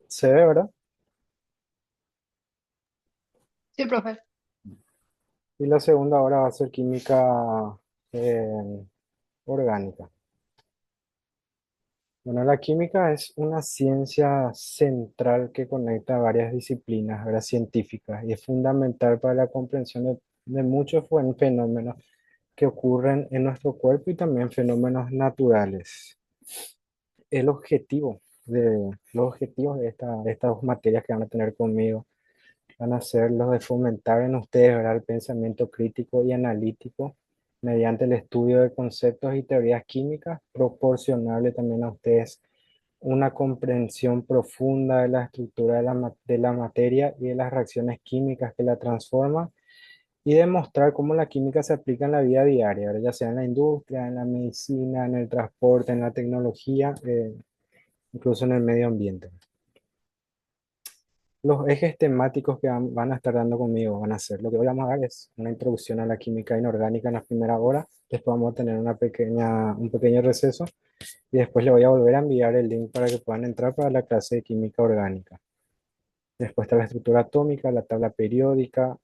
Se ve, ¿verdad? Sí, profe. Y la segunda ahora va a ser química orgánica. Bueno, la química es una ciencia central que conecta varias disciplinas, ¿verdad? Científicas y es fundamental para la comprensión de muchos fenómenos que ocurren en nuestro cuerpo y también fenómenos naturales. El objetivo los objetivos de estas dos materias que van a tener conmigo van a ser los de fomentar en ustedes, ¿verdad? El pensamiento crítico y analítico mediante el estudio de conceptos y teorías químicas, proporcionarle también a ustedes una comprensión profunda de la estructura de la materia y de las reacciones químicas que la transforman y demostrar cómo la química se aplica en la vida diaria, ¿verdad? Ya sea en la industria, en la medicina, en el transporte, en la tecnología, incluso en el medio ambiente. Los ejes temáticos que van a estar dando conmigo van a ser, lo que vamos a dar es una introducción a la química inorgánica en la primera hora, después vamos a tener un pequeño receso y después le voy a volver a enviar el link para que puedan entrar para la clase de química orgánica. Después está la estructura atómica, la tabla periódica,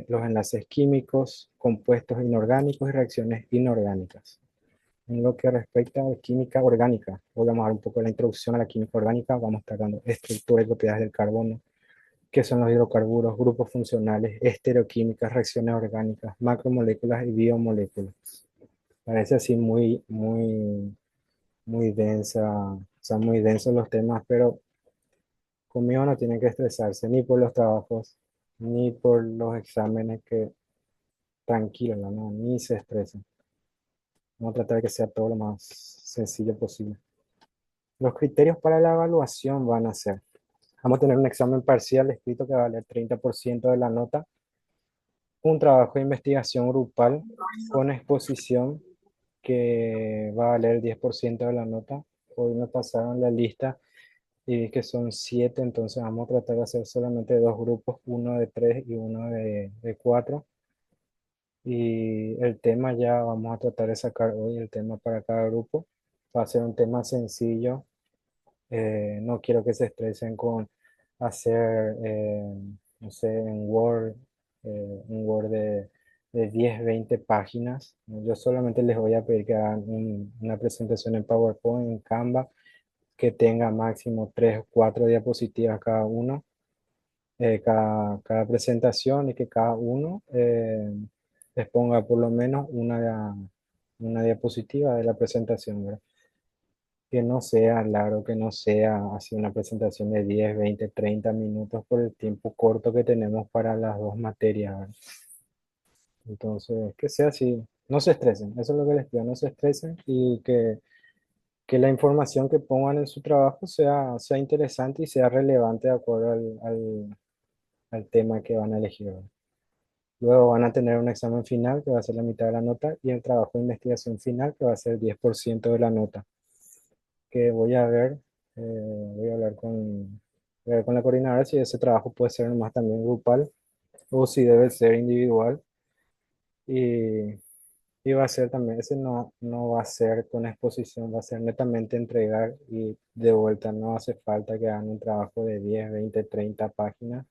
los enlaces químicos, compuestos inorgánicos y reacciones inorgánicas. En lo que respecta a química orgánica, hoy vamos a dar un poco de la introducción a la química orgánica, vamos a estar dando estructura y propiedades del carbono, qué son los hidrocarburos, grupos funcionales, estereoquímicas, reacciones orgánicas, macromoléculas y biomoléculas. Parece así muy densa, o sea, muy densos los temas, pero conmigo no tienen que estresarse ni por los trabajos, ni por los exámenes, que tranquilo, no, ni se estresen. Vamos a tratar de que sea todo lo más sencillo posible. Los criterios para la evaluación van a ser, vamos a tener un examen parcial escrito que va a valer 30% de la nota, un trabajo de investigación grupal con exposición que va a valer el 10% de la nota. Hoy me pasaron la lista y vi que son 7, entonces vamos a tratar de hacer solamente dos grupos, uno de 3 y uno de 4. Y el tema ya vamos a tratar de sacar hoy el tema para cada grupo. Va a ser un tema sencillo. No quiero que se estresen con hacer, no sé, un Word de 10 20 páginas. Yo solamente les voy a pedir que hagan una presentación en PowerPoint, en Canva, que tenga máximo 3 o 4 diapositivas cada uno, cada presentación, y que cada uno les ponga por lo menos una diapositiva de la presentación, ¿verdad? Que no sea largo, que no sea así una presentación de 10 20 30 minutos por el tiempo corto que tenemos para las dos materias, ¿verdad? Entonces, que sea así, no se estresen, eso es lo que les pido, no se estresen y que la información que pongan en su trabajo sea interesante y sea relevante de acuerdo al tema que van a elegir, ¿verdad? Luego van a tener un examen final que va a ser la mitad de la nota y el trabajo de investigación final que va a ser el 10% de la nota, que voy a ver, voy a hablar voy a ver con la coordinadora si ese trabajo puede ser más también grupal o si debe ser individual. Y, y va a ser también, ese no va a ser con exposición, va a ser netamente entregar y de vuelta. No hace falta que hagan un trabajo de 10 20 30 páginas,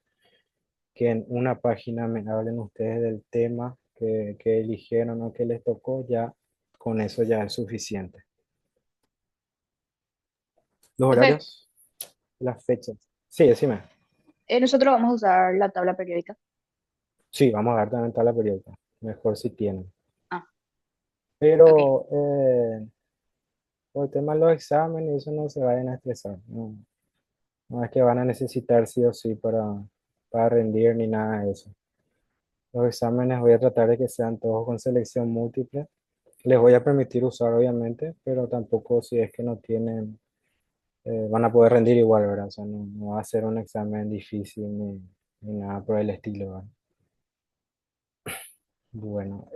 que en una página me hablen ustedes del tema que eligieron o que les tocó, ya con eso ya es suficiente. Los Profe, horarios, las fechas. Sí, decime. nosotros vamos a usar la tabla periódica. Sí, vamos a dar también tabla periódica. Mejor si tienen. Ah, ok. Pero por el tema de los exámenes, eso no se vayan a estresar. No, no es que van a necesitar sí o sí para rendir ni nada de eso. Los exámenes voy a tratar de que sean todos con selección múltiple. Les voy a permitir usar, obviamente, pero tampoco si es que no tienen, van a poder rendir igual, ¿verdad? O sea, no va a ser un examen difícil ni nada por el estilo, ¿verdad? Bueno,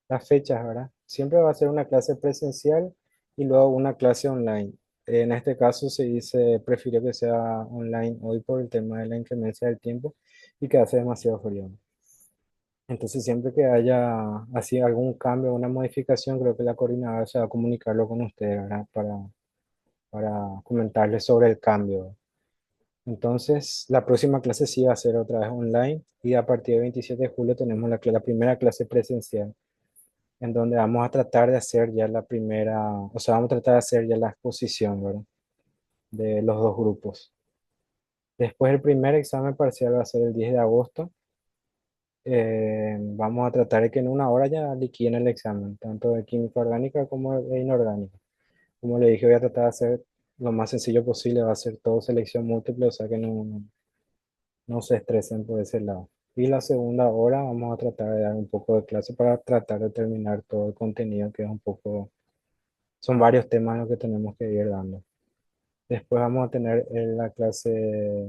las fechas, ¿verdad? Siempre va a ser una clase presencial y luego una clase online. En este caso prefirió que sea online hoy por el tema de la inclemencia del tiempo y que hace demasiado frío. Entonces, siempre que haya así algún cambio, una modificación, creo que la coordinadora se va a comunicarlo con ustedes, ¿verdad? para comentarles sobre el cambio. Entonces, la próxima clase sí va a ser otra vez online y a partir del 27 de julio tenemos la primera clase presencial, en donde vamos a tratar de hacer ya la primera, o sea, vamos a tratar de hacer ya la exposición, ¿verdad? De los dos grupos. Después el primer examen parcial va a ser el 10 de agosto. Vamos a tratar de que en una hora ya liquiden el examen, tanto de química orgánica como de inorgánica. Como le dije, voy a tratar de hacer lo más sencillo posible, va a ser todo selección múltiple, o sea que no se estresen por ese lado. Y la segunda hora vamos a tratar de dar un poco de clase para tratar de terminar todo el contenido, que es un poco, son varios temas los que tenemos que ir dando. Después vamos a tener la clase,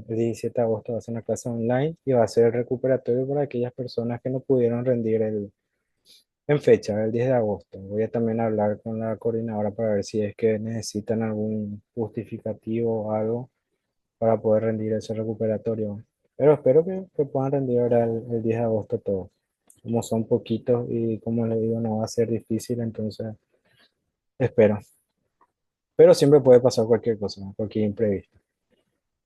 el 17 de agosto va a ser una clase online y va a ser el recuperatorio para aquellas personas que no pudieron rendir en fecha, el 10 de agosto. Voy a también hablar con la coordinadora para ver si es que necesitan algún justificativo o algo para poder rendir ese recuperatorio. Pero espero que puedan rendir ahora el 10 de agosto todos. Como son poquitos y como les digo, no va a ser difícil, entonces espero. Pero siempre puede pasar cualquier cosa, ¿no? Cualquier imprevisto.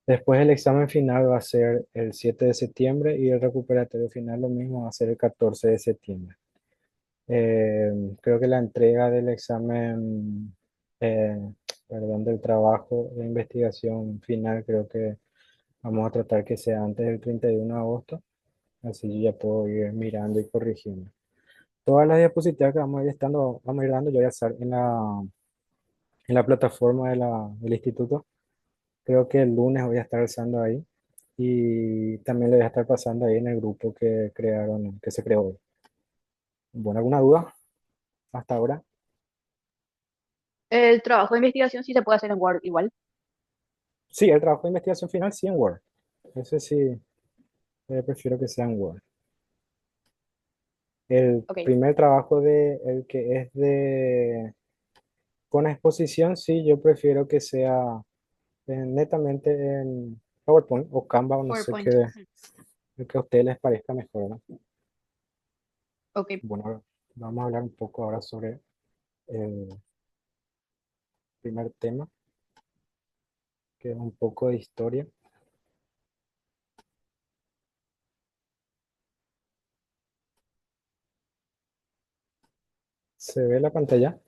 Después el examen final va a ser el 7 de septiembre y el recuperatorio final lo mismo va a ser el 14 de septiembre. Creo que la entrega del examen, eh, perdón, del trabajo de investigación final, creo que vamos a tratar que sea antes del 31 de agosto, así yo ya puedo ir mirando y corrigiendo. Todas las diapositivas que vamos a ir dando, yo voy a estar en la plataforma del instituto. Creo que el lunes voy a estar usando ahí y también le voy a estar pasando ahí en el grupo que crearon, que se creó hoy. Bueno, ¿alguna duda hasta ahora? El trabajo de investigación sí se puede hacer en Word igual. Sí, el trabajo de investigación final sí en Word. Ese sí, prefiero que sea en Word. El Ok, primer trabajo el que es con exposición, sí, yo prefiero que sea netamente en PowerPoint o Canva o no sé PowerPoint. qué, Ujú. el que a ustedes les parezca mejor, ¿no? Ok. Bueno, vamos a hablar un poco ahora sobre el primer tema, que es un poco de historia. ¿Se ve la pantalla?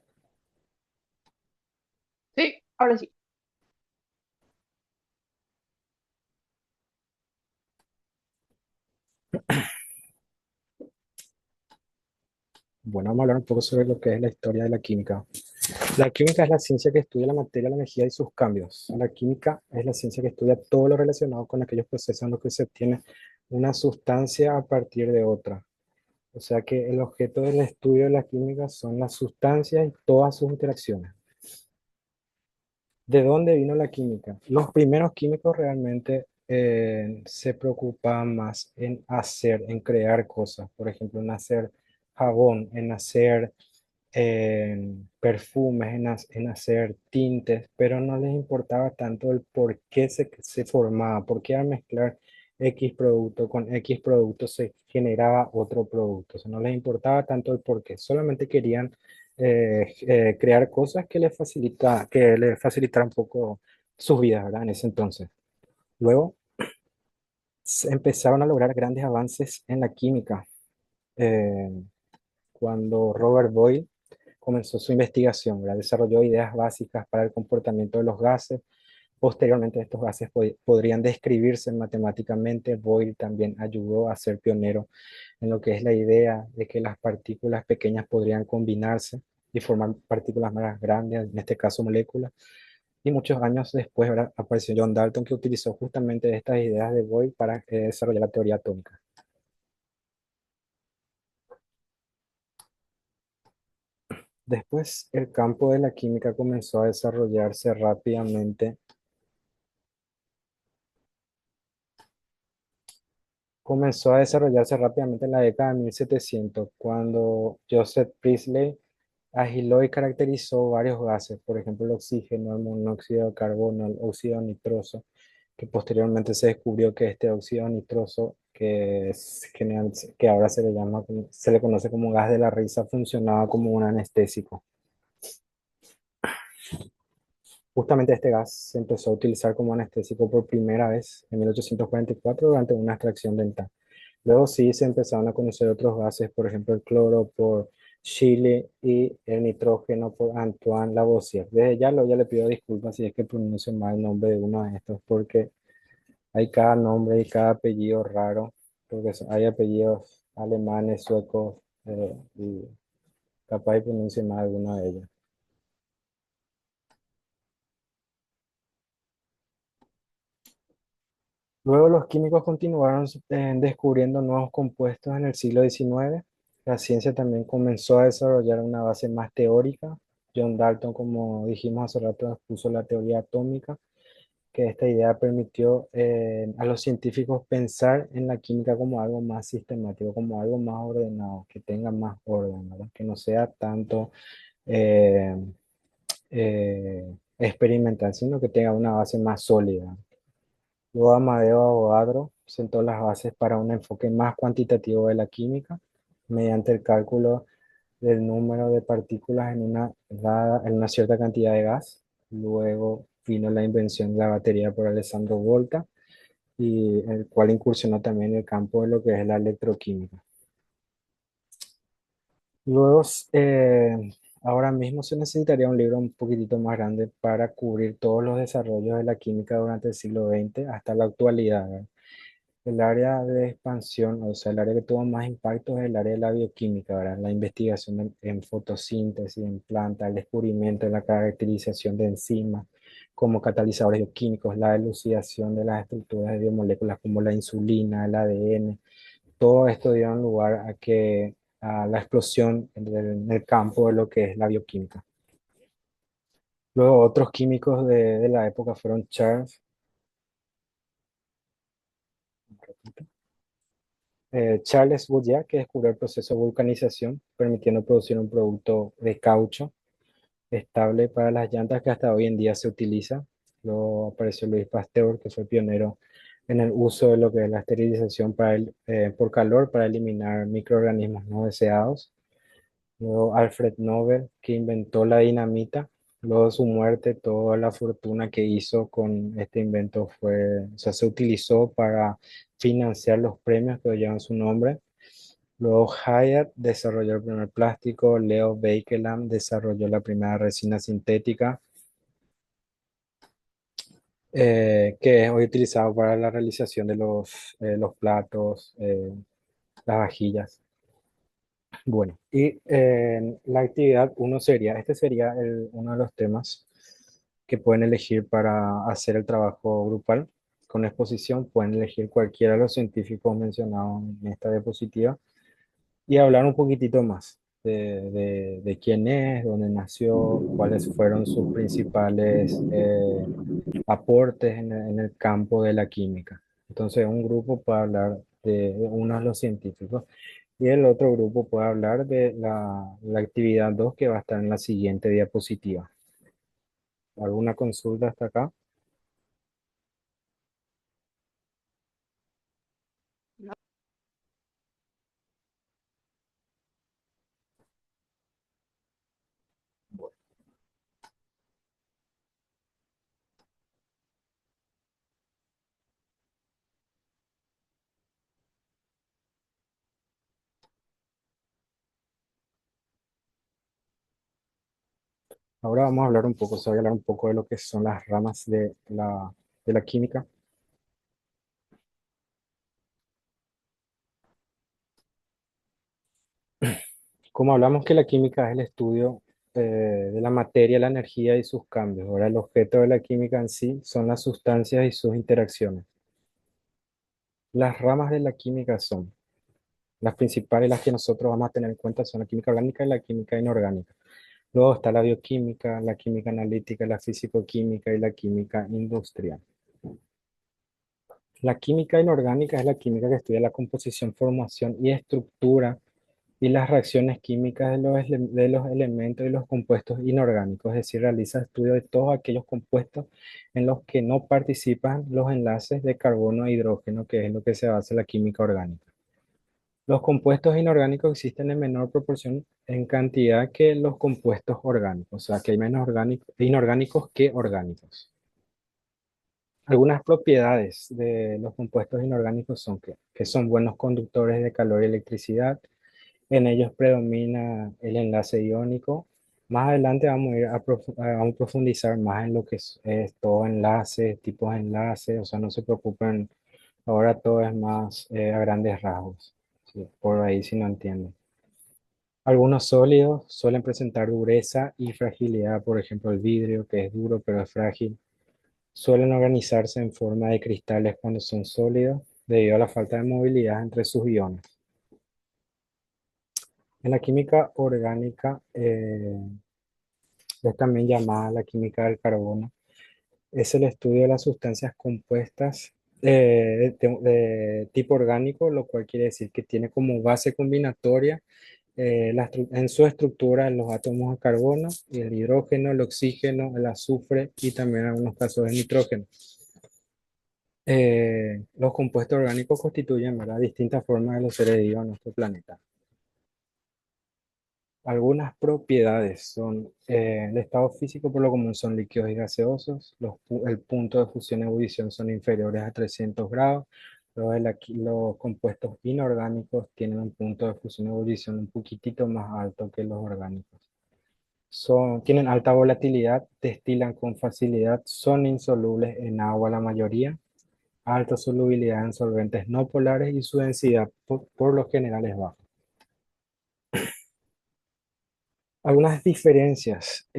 Sí, ahora sí. Bueno, vamos a hablar un poco sobre lo que es la historia de la química. La química es la ciencia que estudia la materia, la energía y sus cambios. La química es la ciencia que estudia todo lo relacionado con aquellos procesos en los que se obtiene una sustancia a partir de otra. O sea que el objeto del estudio de la química son las sustancias y todas sus interacciones. ¿De dónde vino la química? Los primeros químicos realmente se preocupaban más en hacer, en crear cosas. Por ejemplo, en hacer jabón, en hacer perfumes, en hacer tintes, pero no les importaba tanto el por qué se formaba, por qué al mezclar X producto con X producto se generaba otro producto. O sea, no les importaba tanto el por qué, solamente querían crear cosas que les facilitaran un poco sus vidas, ¿verdad? En ese entonces. Luego se empezaron a lograr grandes avances en la química. eh, Cuando Robert Boyle comenzó su investigación, ¿verdad? Desarrolló ideas básicas para el comportamiento de los gases. Posteriormente, estos gases podrían describirse matemáticamente. Boyle también ayudó a ser pionero en lo que es la idea de que las partículas pequeñas podrían combinarse y formar partículas más grandes, en este caso moléculas. Y muchos años después, ¿verdad?, apareció John Dalton, que utilizó justamente estas ideas de Boyle para desarrollar la teoría atómica. Después, el campo de la química comenzó a desarrollarse rápidamente. Comenzó a desarrollarse rápidamente en la década de 1700, cuando Joseph Priestley agiló y caracterizó varios gases, por ejemplo, el oxígeno, el monóxido de carbono, el óxido nitroso, que posteriormente se descubrió que este óxido nitroso, que ahora se le conoce como gas de la risa, funcionaba como un anestésico. Justamente este gas se empezó a utilizar como anestésico por primera vez en 1844 durante una extracción dental. Luego sí se empezaron a conocer otros gases, por ejemplo el cloro por Chile y el nitrógeno por Antoine Lavoisier. Desde ya le pido disculpas si es que pronuncio mal el nombre de uno de estos, porque hay cada nombre y cada apellido raro, porque hay apellidos alemanes, suecos, y capaz de pronunciar mal alguno de ellos. Luego los químicos continuaron descubriendo nuevos compuestos en el siglo XIX. La ciencia también comenzó a desarrollar una base más teórica. John Dalton, como dijimos hace rato, expuso la teoría atómica, que esta idea permitió a los científicos pensar en la química como algo más sistemático, como algo más ordenado, que tenga más orden, ¿verdad? Que no sea tanto eh, experimental, sino que tenga una base más sólida. Luego Amadeo Avogadro sentó las bases para un enfoque más cuantitativo de la química mediante el cálculo del número de partículas en una cierta cantidad de gas. Luego vino la invención de la batería por Alessandro Volta, y el cual incursionó también en el campo de lo que es la electroquímica. Luego, ahora mismo se necesitaría un libro un poquitito más grande para cubrir todos los desarrollos de la química durante el siglo XX hasta la actualidad, ¿verdad? El área de expansión, o sea, el área que tuvo más impacto es el área de la bioquímica, ¿verdad? La investigación en fotosíntesis, en plantas, el descubrimiento de la caracterización de enzimas como catalizadores bioquímicos, la elucidación de las estructuras de biomoléculas como la insulina, el ADN. Todo esto dio lugar a la explosión en el campo de lo que es la bioquímica. Luego, otros químicos de la época fueron Charles Bourdieu, que descubrió el proceso de vulcanización, permitiendo producir un producto de caucho estable para las llantas que hasta hoy en día se utiliza. Luego apareció Louis Pasteur, que fue pionero en el uso de lo que es la esterilización por calor para eliminar microorganismos no deseados. Luego Alfred Nobel, que inventó la dinamita. Luego de su muerte, toda la fortuna que hizo con este invento o sea, se utilizó para financiar los premios que llevan su nombre. Luego Hyatt desarrolló el primer plástico, Leo Baekeland desarrolló la primera resina sintética, que es hoy utilizado para la realización de los platos, las vajillas. Bueno, y la actividad uno sería, este sería uno de los temas que pueden elegir para hacer el trabajo grupal. Con exposición pueden elegir cualquiera de los científicos mencionados en esta diapositiva y hablar un poquitito más de quién es, dónde nació, cuáles fueron sus principales aportes en el campo de la química. Entonces, un grupo puede hablar de uno de los científicos y el otro grupo puede hablar de la actividad 2 que va a estar en la siguiente diapositiva. ¿Alguna consulta hasta acá? No. Ahora vamos a hablar un poco, se va a hablar un poco de lo que son las ramas de la química. Como hablamos que la química es el estudio de la materia, la energía y sus cambios. Ahora, el objeto de la química en sí son las sustancias y sus interacciones. Las ramas de la química son las principales, las que nosotros vamos a tener en cuenta son la química orgánica y la química inorgánica. Luego está la bioquímica, la química analítica, la fisicoquímica y la química industrial. La química inorgánica es la química que estudia la composición, formación y estructura y las reacciones químicas de los elementos y los compuestos inorgánicos, es decir, realiza estudio de todos aquellos compuestos en los que no participan los enlaces de carbono e hidrógeno, que es en lo que se basa la química orgánica. Los compuestos inorgánicos existen en menor proporción en cantidad que los compuestos orgánicos, o sea, que hay menos inorgánicos que orgánicos. Algunas propiedades de los compuestos inorgánicos son que son buenos conductores de calor y electricidad. En ellos predomina el enlace iónico. Más adelante vamos a ir vamos a profundizar más en lo que es todo enlace, tipos de enlace, o sea, no se preocupen, ahora todo es más a grandes rasgos, ¿sí? Por ahí si no entienden. Algunos sólidos suelen presentar dureza y fragilidad, por ejemplo el vidrio, que es duro pero es frágil. Suelen organizarse en forma de cristales cuando son sólidos, debido a la falta de movilidad entre sus iones. En la química orgánica, es también llamada la química del carbono, es el estudio de las sustancias compuestas de tipo orgánico, lo cual quiere decir que tiene como base combinatoria en su estructura los átomos de carbono y el hidrógeno, el oxígeno, el azufre y también en algunos casos el nitrógeno. Los compuestos orgánicos constituyen, ¿verdad?, distintas formas de los seres vivos en nuestro planeta. Algunas propiedades son el estado físico, por lo común son líquidos y gaseosos. El punto de fusión y ebullición son inferiores a 300 grados. Los compuestos inorgánicos tienen un punto de fusión y ebullición un poquitito más alto que los orgánicos. Tienen alta volatilidad, destilan con facilidad, son insolubles en agua la mayoría, alta solubilidad en solventes no polares y su densidad por lo general es baja. Algunas diferencias.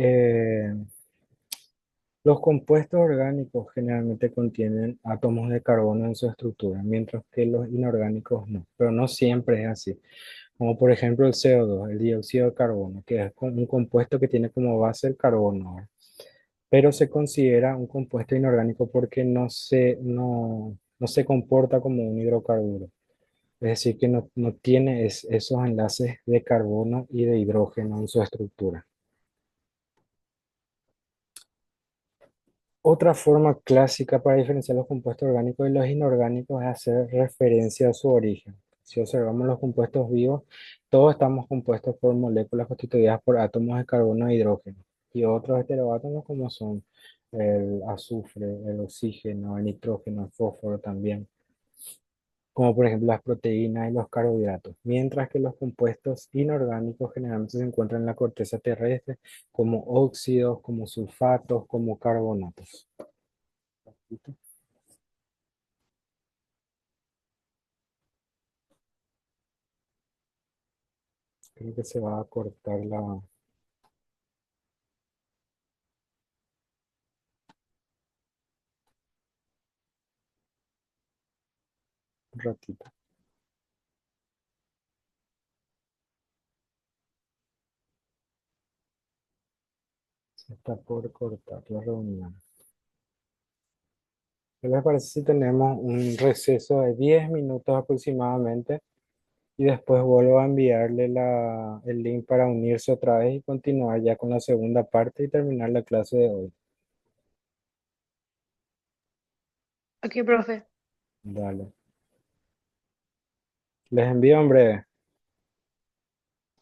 Los compuestos orgánicos generalmente contienen átomos de carbono en su estructura, mientras que los inorgánicos no, pero no siempre es así. Como por ejemplo el CO2, el dióxido de carbono, que es un compuesto que tiene como base el carbono, ¿verdad? Pero se considera un compuesto inorgánico porque no se comporta como un hidrocarburo. Es decir, que no tiene esos enlaces de carbono y de hidrógeno en su estructura. Otra forma clásica para diferenciar los compuestos orgánicos y los inorgánicos es hacer referencia a su origen. Si observamos los compuestos vivos, todos estamos compuestos por moléculas constituidas por átomos de carbono e hidrógeno y otros heteroátomos como son el azufre, el oxígeno, el nitrógeno, el fósforo también, como por ejemplo las proteínas y los carbohidratos, mientras que los compuestos inorgánicos generalmente se encuentran en la corteza terrestre como óxidos, como sulfatos, como carbonatos. Creo que se va a cortar un ratito. Se está por cortar la reunión. ¿Qué les parece si tenemos un receso de 10 minutos aproximadamente y después vuelvo a enviarle el link para unirse otra vez y continuar ya con la segunda parte y terminar la clase de hoy? Ok, profe. Dale. Les envío en breve.